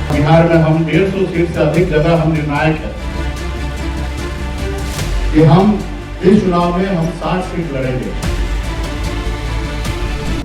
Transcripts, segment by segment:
बिहार में हम 150 सीट से अधिक जगह हम निर्णायक है कि हम इस चुनाव में हम 60 सीट लड़ेंगे।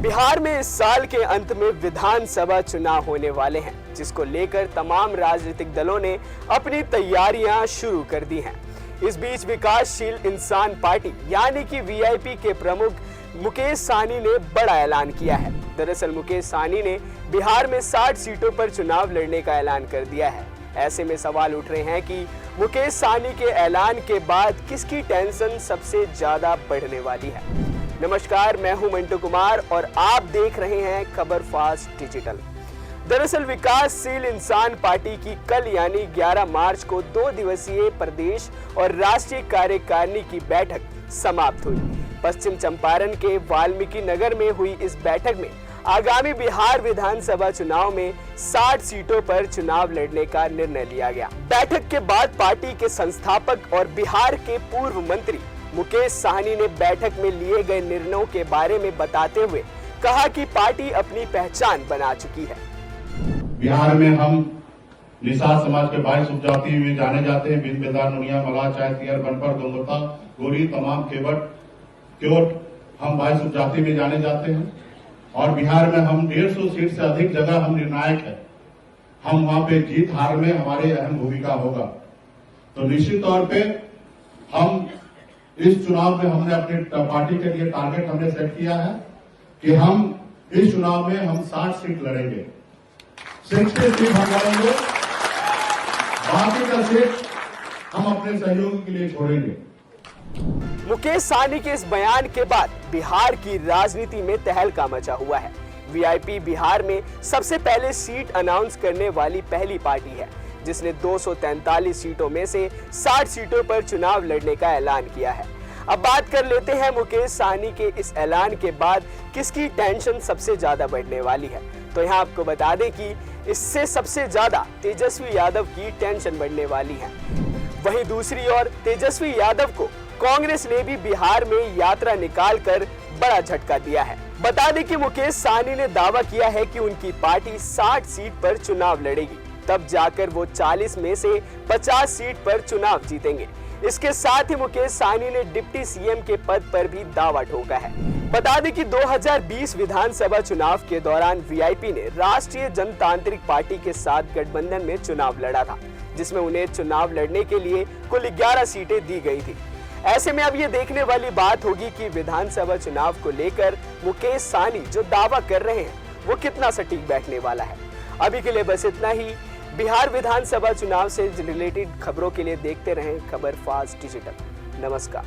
बिहार में इस साल के अंत में विधानसभा चुनाव होने वाले हैं, जिसको लेकर तमाम राजनीतिक दलों ने अपनी तैयारियां शुरू कर दी हैं। इस बीच विकासशील इंसान पार्टी यानी कि वीआईपी के प्रमुख मुकेश सहनी ने बड़ा ऐलान किया है। दरअसल मुकेश सहनी ने बिहार में 60 सीटों पर चुनाव लड़ने का ऐलान कर दिया है। ऐसे में सवाल उठ रहे हैं कि मुकेश सहनी के ऐलान के बाद किसकी टेंशन सबसे ज्यादा बढ़ने वाली है। नमस्कार, मैं हूं मंटू कुमार और आप देख रहे हैं खबर फास्ट डिजिटल। दरअसल विकासशील इंसान पार्टी की कल यानी 11 मार्च को 2 दिवसीय प्रदेश और राष्ट्रीय कार्यकारिणी की बैठक समाप्त हुई। पश्चिम चंपारण के वाल्मीकि नगर में हुई इस बैठक में आगामी बिहार विधानसभा चुनाव में 60 सीटों पर चुनाव लड़ने का निर्णय लिया गया। बैठक के बाद पार्टी के संस्थापक और बिहार के पूर्व मंत्री मुकेश सहनी ने बैठक में लिए गए निर्णयों के बारे में बताते हुए कहा कि पार्टी अपनी पहचान बना चुकी है। बिहार में हम निषाद समाज के 22 उपजाति में जाने जाते हैं। बिन बेदार, नुनिया, मलाह, चायतियर, बनपर, दोंगता, गोरी, तमाम, केवट हम 22 उपजाति में जाने जाते हैं और बिहार में हम 150 सीट से अधिक जगह हम निर्णायक है। हम वहां पे जीत हार में हमारी अहम भूमिका होगा। तो निश्चित तौर पे हम इस चुनाव में हमने अपनी पार्टी के लिए टारगेट हमने सेट किया है कि हम इस चुनाव में हम 60 सीट लड़ेंगे। 60 सीट हम लड़ेंगे, बाकी का सीट हम अपने सहयोगी के लिए छोड़ेंगे। मुकेश सहनी के इस बयान के बाद बिहार की राजनीति में तहलका मचा हुआ है। वीआईपी बिहार में सबसे पहले सीट अनाउंस करने वाली पहली पार्टी है, जिसने 243 सीटों में से 60 सीटों पर चुनाव लड़ने का ऐलान किया है। अब बात कर लेते हैं मुकेश सहनी के इस ऐलान के बाद किसकी टेंशन सबसे ज्यादा बढ़ने वाली है। तो यहाँ आपको बता दें कि इससे सबसे ज्यादा तेजस्वी यादव की टेंशन बढ़ने वाली है। वहीं दूसरी ओर तेजस्वी यादव को कांग्रेस ने भी बिहार में यात्रा निकालकर बड़ा झटका दिया है। बता दें कि मुकेश सहनी ने दावा किया है कि उनकी पार्टी 60 सीट पर चुनाव लड़ेगी, तब जाकर वो 40 में से 50 सीट पर चुनाव जीतेंगे। इसके साथ ही मुकेश सहनी ने डिप्टी सीएम के पद पर भी दावा ठोका है। बता दें कि 2020 विधानसभा चुनाव के दौरान वीआईपी ने राष्ट्रीय जनतांत्रिक पार्टी के साथ गठबंधन में चुनाव लड़ा था, जिसमें उन्हें चुनाव लड़ने के लिए कुल 11 सीटें दी गई थी। ऐसे में अब ये देखने वाली बात होगी कि विधानसभा चुनाव को लेकर मुकेश सहनी जो दावा कर रहे हैं वो कितना सटीक बैठने वाला है। अभी के लिए बस इतना ही। बिहार विधानसभा चुनाव से रिलेटेड खबरों के लिए देखते रहें खबर फास्ट डिजिटल। नमस्कार।